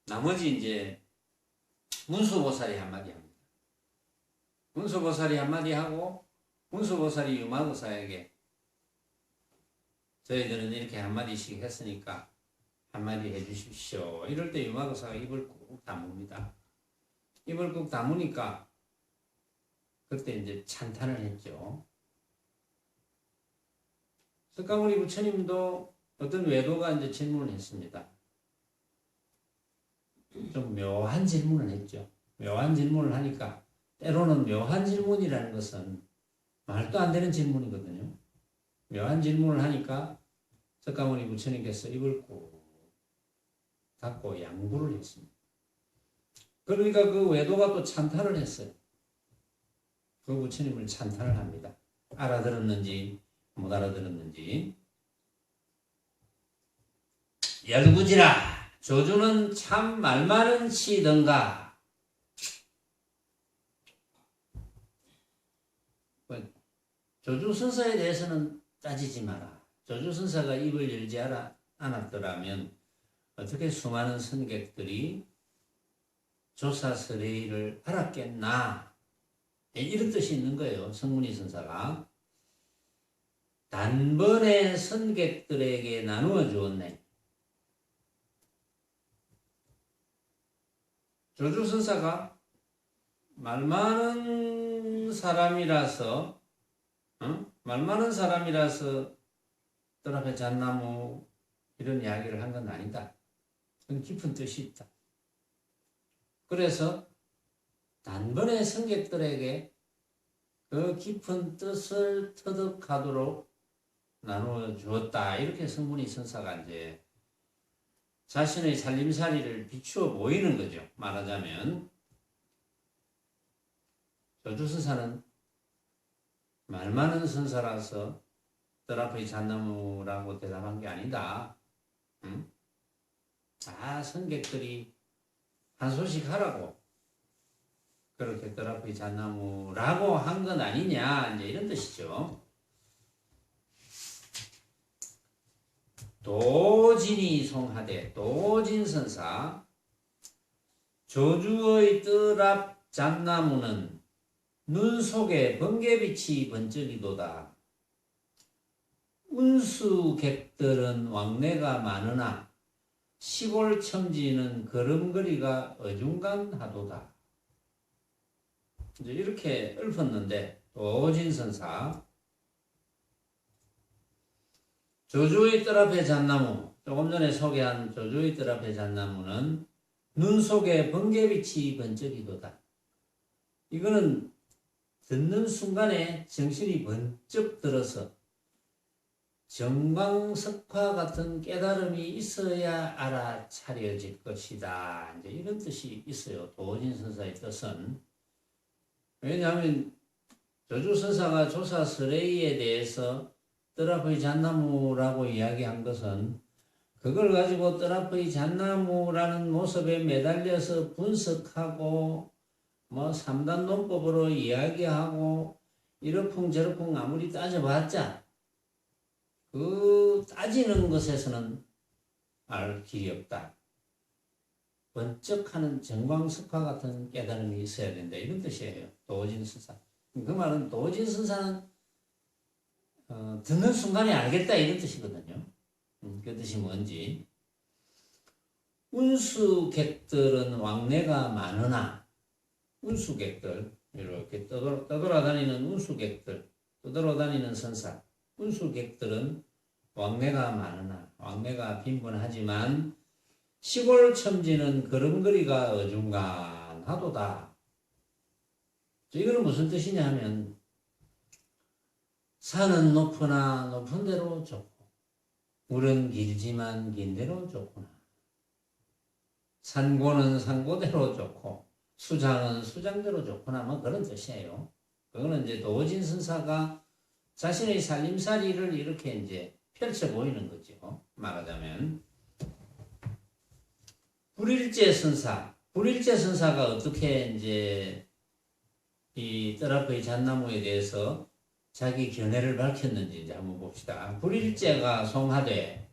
나머지 이제 문수보살이 한마디 합니다. 문수보살이 한마디 하고 문수보살이 유마거사에게 저희들은 이렇게 한마디씩 했으니까 한마디 해주십시오. 이럴 때 유마거사가 입을 꾹 다뭅니다. 입을 꾹 다무니까 그때 이제 찬탄을 했죠. 석가모니 부처님도 어떤 외도가 이제 질문을 했습니다. 좀 묘한 질문을 했죠. 묘한 질문을 하니까 때로는 묘한 질문이라는 것은 말도 안 되는 질문이거든요. 묘한 질문을 하니까 석가모니 부처님께서 입을 꾹 닫고 양구를 했습니다. 그러니까 그 외도가 또 찬탄을 했어요. 그 부처님을 찬탄을 합니다. 알아들었는지 못 알아들었는지. 열구지라 조주는 참 말 많은 치던가. 조주선사에 대해서는 따지지 마라. 조주선사가 입을 열지 않았더라면 어떻게 수많은 선객들이 조사설의를 알았겠나. 이런 뜻이 있는 거예요. 성문이 선사가. 단번에 선객들에게 나누어 주었네. 조주선사가 말 많은 사람이라서 뜰 앞에 잣나무 이런 이야기를 한 건 아니다. 그건 깊은 뜻이 있다. 그래서 단번에 승객들에게 그 깊은 뜻을 터득하도록 나누어 주었다. 이렇게 성문이 선사가 이제 자신의 살림살이를 비추어 보이는 거죠. 말하자면 조주선사는 말 많은 선사라서 뜰 앞의 잣나무라고 대답한 게 아니다. 다 선객들이 한 소식 하라고 그렇게 뜰 앞의 잣나무라고 한 건 아니냐, 이제 이런 뜻이죠. 도진이 송하되, 도진선사, 조주의 뜰 앞 잣나무는 눈 속에 번개빛이 번쩍이도다. 운수객들은 왕래가 많으나 시골 첨지는 걸음걸이가 어중간하도다. 이제 이렇게 읊었는데, 도진선사, 조주의 뜰 앞의 잣나무, 조금 전에 소개한 조주의 뜰 앞의 잣나무는 눈 속에 번개빛이 번쩍이도다. 이거는 듣는 순간에 정신이 번쩍 들어서 정광석화 같은 깨달음이 있어야 알아차려질 것이다. 이제 이런 뜻이 있어요. 도진선사의 뜻은. 왜냐하면 조주선사가 조사설의에 대해서 뜰 앞의 잣나무라고 이야기한 것은 그걸 가지고 뜰 앞의 잣나무라는 모습에 매달려서 분석하고 뭐 3단 논법으로 이야기하고 이러쿵저러쿵 아무리 따져봤자 그 따지는 것에서는 알 길이 없다. 번쩍하는 정광석화 같은 깨달음이 있어야 된다. 이런 뜻이에요. 도진선사. 그 말은 도진선사는 듣는 순간에 알겠다 이런 뜻이거든요. 그 뜻이 뭔지. 운수객들은 왕래가 많으나, 운수객들, 이렇게 떠돌아다니는 운수객들, 떠돌아다니는 선사, 운수객들은 왕래가 많으나, 왕래가 빈번하지만 시골 첨지는 걸음걸이가 어중간하도다. 이거는 무슨 뜻이냐 하면 산은 높으나 높은 대로 좋고 물은 길지만 긴 대로 좋구나. 산고는 산고대로 좋고 수장은 수장대로 좋구나. 뭐 그런 뜻이에요. 그거는 이제 도진선사가 자신의 살림살이를 이렇게 이제 펼쳐 보이는 거죠. 말하자면 불일제 선사가 어떻게 이제 이 뜰 앞의 잣나무에 대해서 자기 견해를 밝혔는지 이제 한번 봅시다. 불일제가 송하되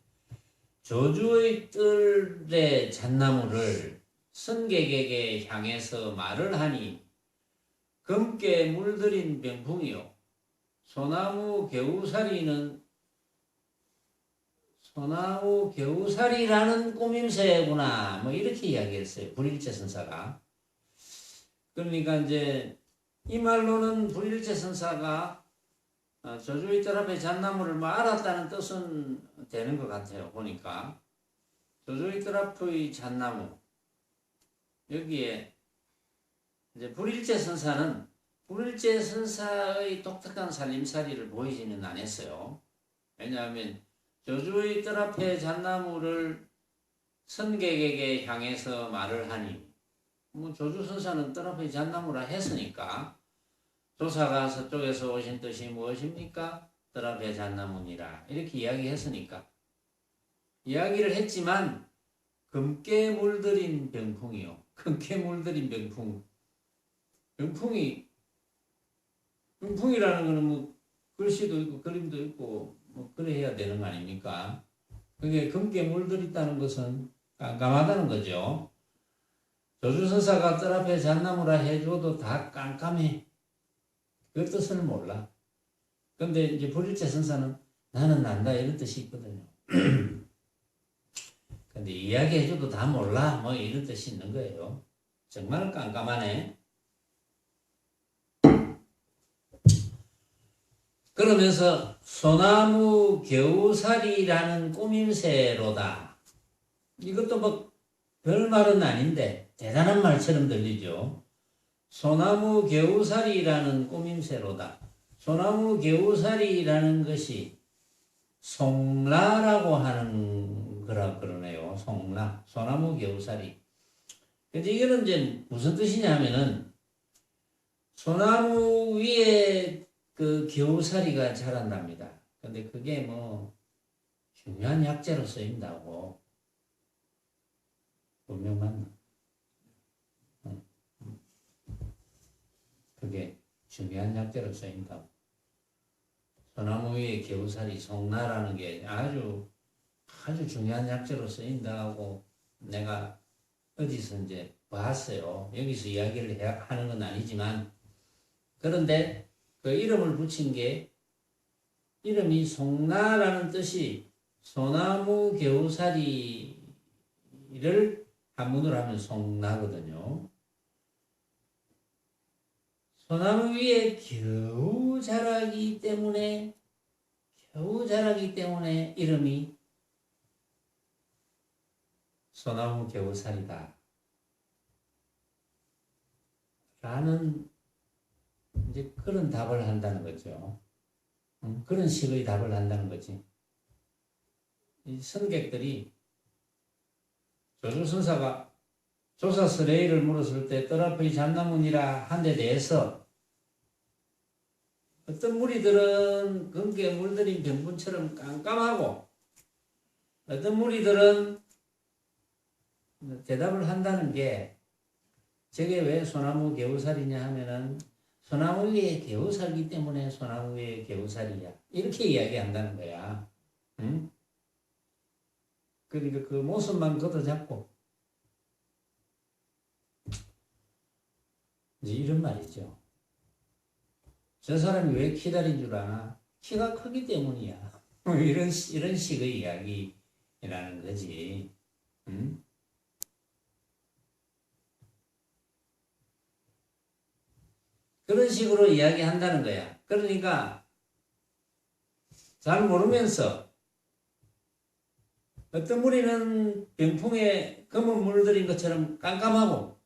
조주의 뜰의 잣나무를 선객에게 향해서 말을 하니 검게 물들인 병풍이요 소나무 개우살이라는 꾸밈새구나. 뭐 이렇게 이야기했어요. 불일제 선사가. 그러니까 이제 이 말로는 불일제 선사가 조주의 뜰 앞의 잣나무를 뭐 알았다는 뜻은 되는 것 같아요. 보니까 조주의 뜰 앞의 잣나무 여기에 이제 불일제 선사는 불일제 선사의 독특한 살림살이를 보이지는 않았어요. 왜냐하면 조주의 뜰 앞의 잣나무를 선객에게 향해서 말을 하니 뭐 조주 선사는 뜰 앞의 잣나무라 했으니까 조사가 서쪽에서 오신 뜻이 무엇입니까? 뜰 앞의 잣나무니라 이렇게 이야기했으니까 이야기를 했지만 검게 물들인 병풍이요. 검게 물들인 병풍이라는 거는 뭐 글씨도 있고 그림도 있고 뭐 그래 해야 되는 거 아닙니까? 그게 검게 물들있다는 것은 깜깜하다는 거죠. 조주선사가 뜰 앞에 잣나무라 해줘도 다 깜깜해. 그 뜻을 몰라. 근데 이제 불일체 선사는 나는 난다 이런 뜻이 있거든요. 근데 이야기해줘도 다 몰라 뭐 이런 뜻이 있는 거예요. 정말 깜깜하네. 그러면서 소나무 겨우살이라는 꾸밈새로다. 이것도 뭐 별말은 아닌데 대단한 말처럼 들리죠. 소나무 겨우살이라는 꾸밈새로다. 소나무 겨우살이라는 것이 송라라고 하는 거라 그러네요. 송라. 소나무 겨우살이. 근데 이거는 이제 무슨 뜻이냐면은 소나무 위에 그 겨우살이가 자란답니다. 근데 그게 뭐 중요한 약재로 쓰인다고. 분명 맞나? 그게 중요한 약재로 쓰인다고. 소나무 위에 겨우살이 송나라는 게 아주 중요한 약재로 쓰인다고 내가 어디서 이제 봤어요. 여기서 이야기를 하는 건 아니지만 그런데 그 이름을 붙인 게 이름이 송나라는 뜻이 소나무 겨우살이를 한문으로 하면 송나거든요. 소나무 위에 겨우 자라기 때문에 이름이 소나무 겨우살이다. 라는 이제 그런 답을 한다는 거죠. 그런 식의 답을 한다는 거지. 이 선객들이 조주선사가 조사 스레이를 물었을 때 뜰 앞의 잣나무니라 한 데 대해서 어떤 무리들은 검게 물들인 병분처럼 깜깜하고 어떤 무리들은 대답을 한다는 게 저게 왜 소나무 겨우살이냐 하면은 소나무 위에 겨우살기 때문에 소나무 위에 겨우살이야. 이렇게 이야기한다는 거야. 응? 그러니까 그 모습만 걷어잡고 이제 이런 말이죠. 저 사람이 왜 키다린 줄 아나? 키가 크기 때문이야. 이런 식의 이야기라는 거지. 응? 그런 식으로 이야기한다는 거야. 그러니까 잘 모르면서 어떤 무리는 병풍에 검은 물들인 것처럼 깜깜하고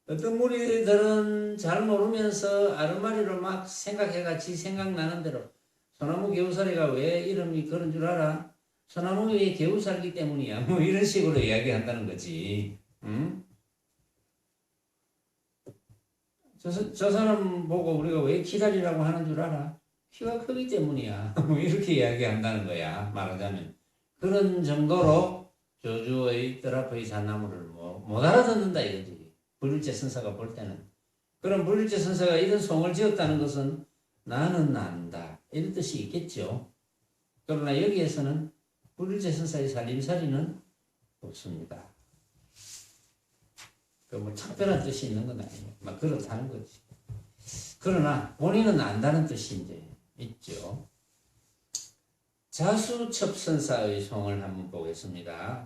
어떤 무리들은 잘 모르면서 아르마리로 막 생각해같이 생각나는 대로 소나무 겨우살이가 왜 이름이 그런 줄 알아? 소나무 위에 겨우살기 때문이야. 뭐 이런 식으로 이야기한다는 거지. 응? 저 사람 보고 우리가 왜 키다리라고 하는 줄 알아? 키가 크기 때문이야. 뭐 이렇게 이야기한다는 거야. 말하자면. 그런 정도로 조주의 뜰 앞의 잣나무를 못 알아듣는다 이거지. 불일체 선사가 볼 때는. 그럼 불일체 선사가 이런 송을 지었다는 것은 나는 난다. 이런 뜻이 있겠죠. 그러나 여기에서는 불일체 선사의 살림살이는 없습니다. 그 뭐 특별한 뜻이 있는 건 아니에요. 막 그렇다는 거지. 그러나 본인은 안다는 뜻이 이제 있죠. 자수첩 선사의 송을 한번 보겠습니다.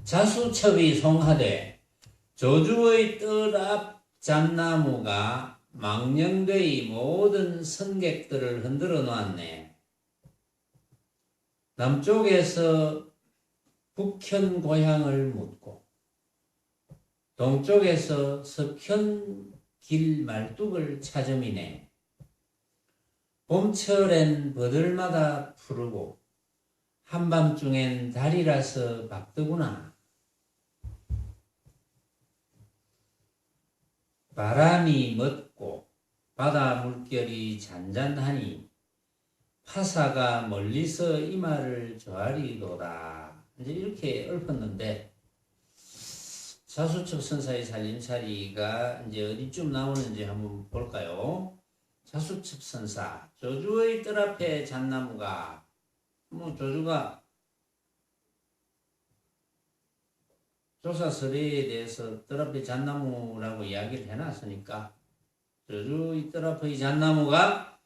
자수첩이 송하되 조주의 뜰 앞 잣나무가 망령되이 모든 선객들을 흔들어 놓았네. 남쪽에서 북현 고향을 묻고 동쪽에서 서현 길 말뚝을 찾음이네. 봄철엔 버들마다 푸르고 한밤중엔 달이라서 밝더구나. 바람이 멎고 바다 물결이 잔잔하니 파사가 멀리서 이마를 조아리도다. 이제 이렇게 읊었는데 자수첩선사의 살림살이가 이제 어디쯤 나오는지 한번 볼까요? 자수첩선사, 조주의 뜰 앞에 잣나무가, 뭐 조주가 조사서리에 대해서 뜰 앞에 잣나무라고 이야기를 해놨으니까 조주의 뜰 앞의 잣나무가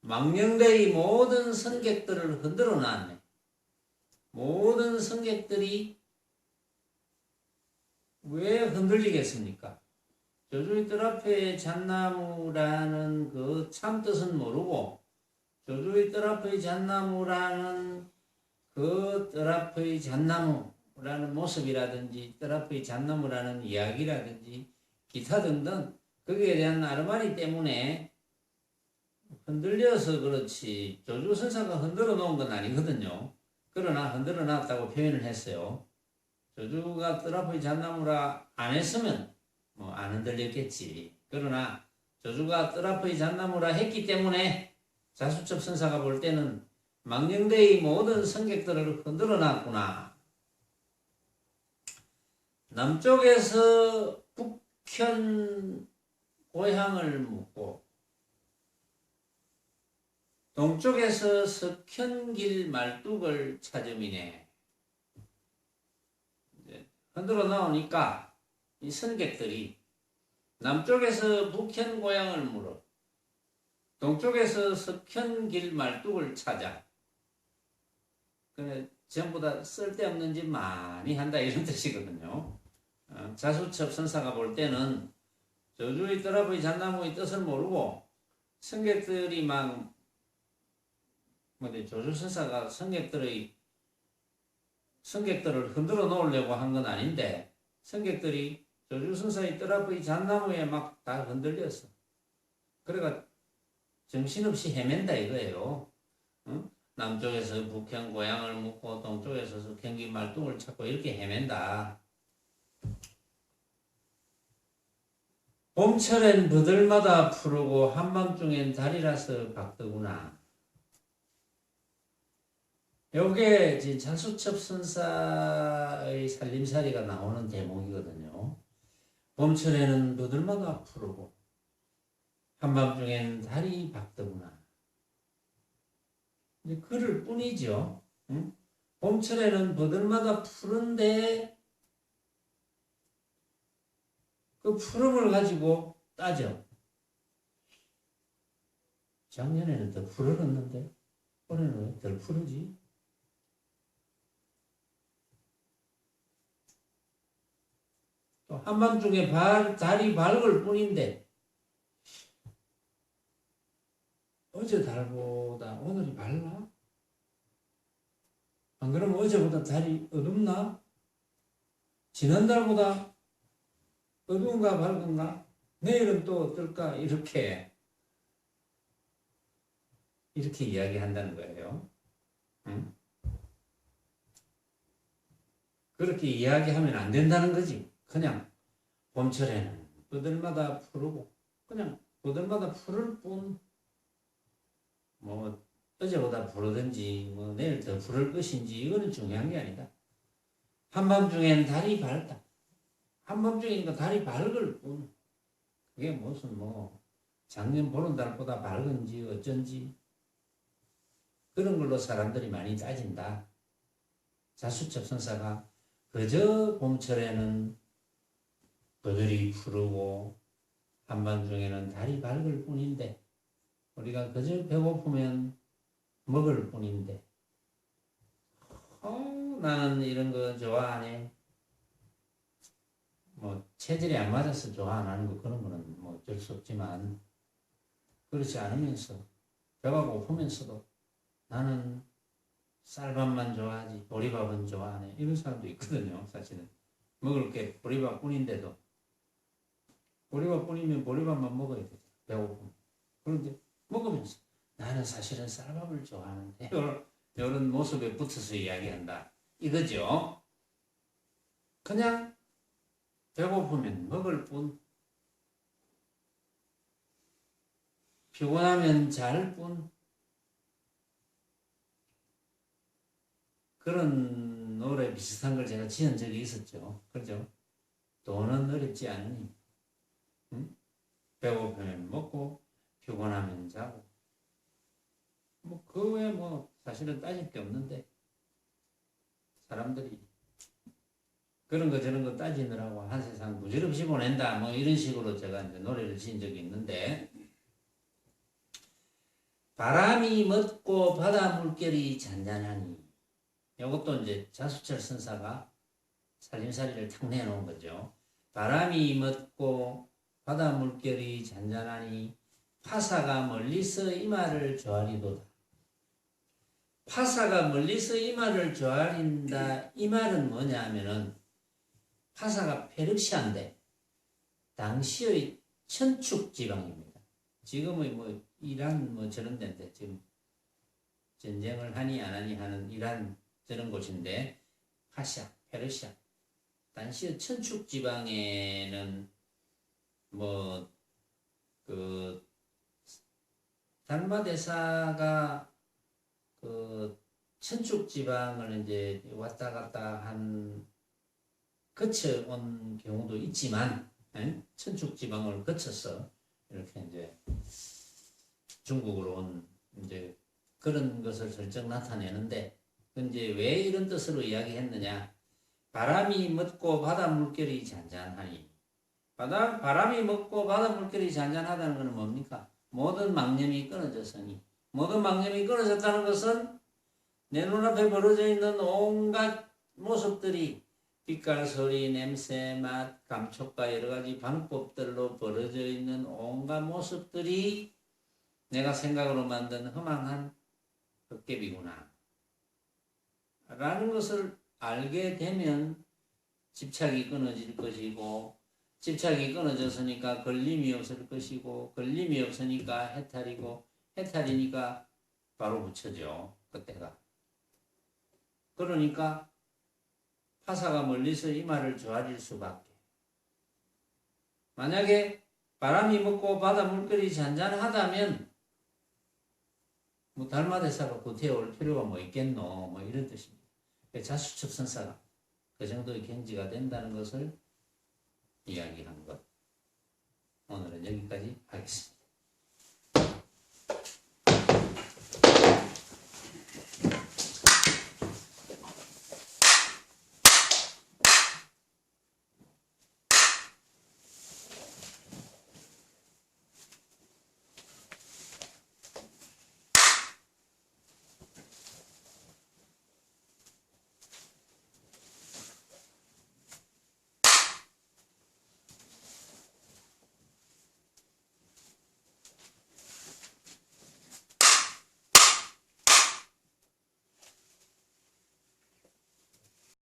망령대의 모든 승객들을 흔들어 놨네. 모든 승객들이 왜 흔들리겠습니까? 조주의 뜰 앞에 잣나무라는 그 참뜻은 모르고 조주의 뜰 앞의 잣나무라는 그 뜰 앞의 잣나무라는 모습이라든지 뜰 앞의 잣나무라는 이야기라든지 기타 등등 거기에 대한 아르마리 때문에 흔들려서 그렇지 조주 선사가 흔들어 놓은 건 아니거든요. 그러나 흔들어 놨다고 표현을 했어요. 조주가 뜰 앞의 잣나무라 안 했으면 뭐 안 흔들렸겠지. 그러나 조주가 뜰 앞의 잣나무라 했기 때문에 자수첩 선사가 볼 때는 망령대의 모든 승객들을 흔들어 놨구나. 남쪽에서 북현 고향을 묻고 동쪽에서 석현길 말뚝을 찾음이네. 흔들어 나오니까 이 승객들이 남쪽에서 북현 고향을 물어 동쪽에서 석현길 말뚝을 찾아. 그래 전부 다 쓸데없는 짓 많이 한다 이런 뜻이거든요. 자수첩 선사가 볼 때는 조주의 뜰 앞의 잣나무의 뜻을 모르고 승객들이 막 조주 선사가 승객들을 흔들어 놓으려고 한 건 아닌데 승객들이 조주 선사의 뜰 앞의 잣나무에 막 다 흔들렸어. 그래가 정신없이 헤맨다 이거예요. 응? 남쪽에서 북현 고향을 묻고 동쪽에서 석현길 말뚝을 찾고 이렇게 헤맨다. 봄철엔 버들마다 푸르고 한밤중엔 달이라서 박더구나. 요게 이제 자수첩 선사의 살림살이가 나오는 대목이거든요. 봄철에는 버들마다 푸르고 한밤중엔 달이 박더구나. 이제 그럴 뿐이죠. 응? 봄철에는 버들마다 푸른데 그 푸름을 가지고 따져. 작년에는 더 푸르렀는데 올해는 왜 덜 푸르지? 또 한밤중에 달이 밝을 뿐인데 어제 달보다 오늘이 밝나? 안 그러면 어제보다 달이 어둡나? 지난달보다 어두운가 밝은가? 내일은 또 어떨까? 이렇게 이야기한다는 거예요. 응? 그렇게 이야기하면 안 된다는 거지. 그냥 봄철에는 버들마다 푸르고 그냥 버들마다 푸를 뿐. 뭐 어제보다 푸르든지 뭐 내일 더 푸를 것인지 이거는 중요한 게 아니다. 한밤중엔 달이 밝다. 한밤중이니까 달이 밝을 뿐. 그게 무슨 뭐 작년 보는 달보다 밝은지 어쩐지 그런 걸로 사람들이 많이 따진다. 자수첩 선사가 그저 봄철에는 버들이 푸르고 한밤중에는 달이 밝을 뿐인데 우리가 그저 배고프면 먹을 뿐인데 나는 이런 거 좋아하네. 뭐 체질이 안 맞아서 좋아 안 하는 거 그런 거는 뭐 어쩔 수 없지만 그렇지 않으면서 배가 고프면서도 나는 쌀밥만 좋아하지 보리밥은 좋아하네 이런 사람도 있거든요. 사실은 먹을 게 보리밥 뿐인데도 보리밥 뿐이면 보리밥만 먹어야 되죠. 배고프면. 그런데 먹으면서 나는 사실은 쌀밥을 좋아하는데 이런 모습에 붙어서 이야기한다 이거죠. 그냥 배고프면 먹을 뿐 피곤하면 잘 뿐 그런 노래 비슷한 걸 제가 지은 적이 있었죠. 그죠? 돈은 어렵지 않으니. 응? 배고프면 먹고 피곤하면 자고 뭐 그 외에 뭐 사실은 따질 게 없는데 사람들이 그런 거 저런 거 따지느라고 한 세상 부질없이 보낸다 뭐 이런 식으로 제가 이제 노래를 지은 적이 있는데 바람이 멎고 바다 물결이 잔잔하니 이것도 이제 자수철 선사가 살림살이를 탁 내놓은 거죠. 바람이 멎고 바다 물결이 잔잔하니 파사가 멀리서 이마를 조아리도다. 파사가 멀리서 이마를 조아린다. 이 말은 뭐냐 하면은 파사가 페르시아인데 당시의 천축 지방입니다. 지금의 뭐 이란 뭐 저런 데인데 지금 전쟁을 하니 안 하니 하는 이란 저런 곳인데 파시아, 페르시아. 당시의 천축 지방에는 뭐 그 달마대사가 그 천축 지방을 이제 왔다 갔다 한 거쳐온 경우도 있지만 천축 지방을 거쳐서 이렇게 이제 중국으로 온 이제 그런 것을 슬쩍 나타내는데 이제 왜 이런 뜻으로 이야기했느냐? 바람이 멎고 바다 물결이 잔잔하니 바람이 멎고 바다 물결이 잔잔하다는 것은 뭡니까? 모든 망념이 끊어졌으니 모든 망념이 끊어졌다는 것은 내 눈앞에 벌어져 있는 온갖 모습들이 빛깔, 소리, 냄새, 맛, 감촉과 여러 가지 방법들로 벌어져 있는 온갖 모습들이 내가 생각으로 만든 허망한 헛개비구나 라는 것을 알게 되면 집착이 끊어질 것이고 집착이 끊어졌으니까 걸림이 없을 것이고 걸림이 없으니까 해탈이고 해탈이니까 바로 붙여져 그때가. 그러니까 파사가 멀리서 이마를 조아릴 수밖에. 만약에 바람이 멎고 바다 물결이 잔잔하다면 뭐 달마대사가 구태올 필요가 뭐 있겠노 뭐 이런 뜻입니다. 자수첩 선사가 그 정도의 경지가 된다는 것을 이야기한 것. 오늘은 여기까지 하겠습니다.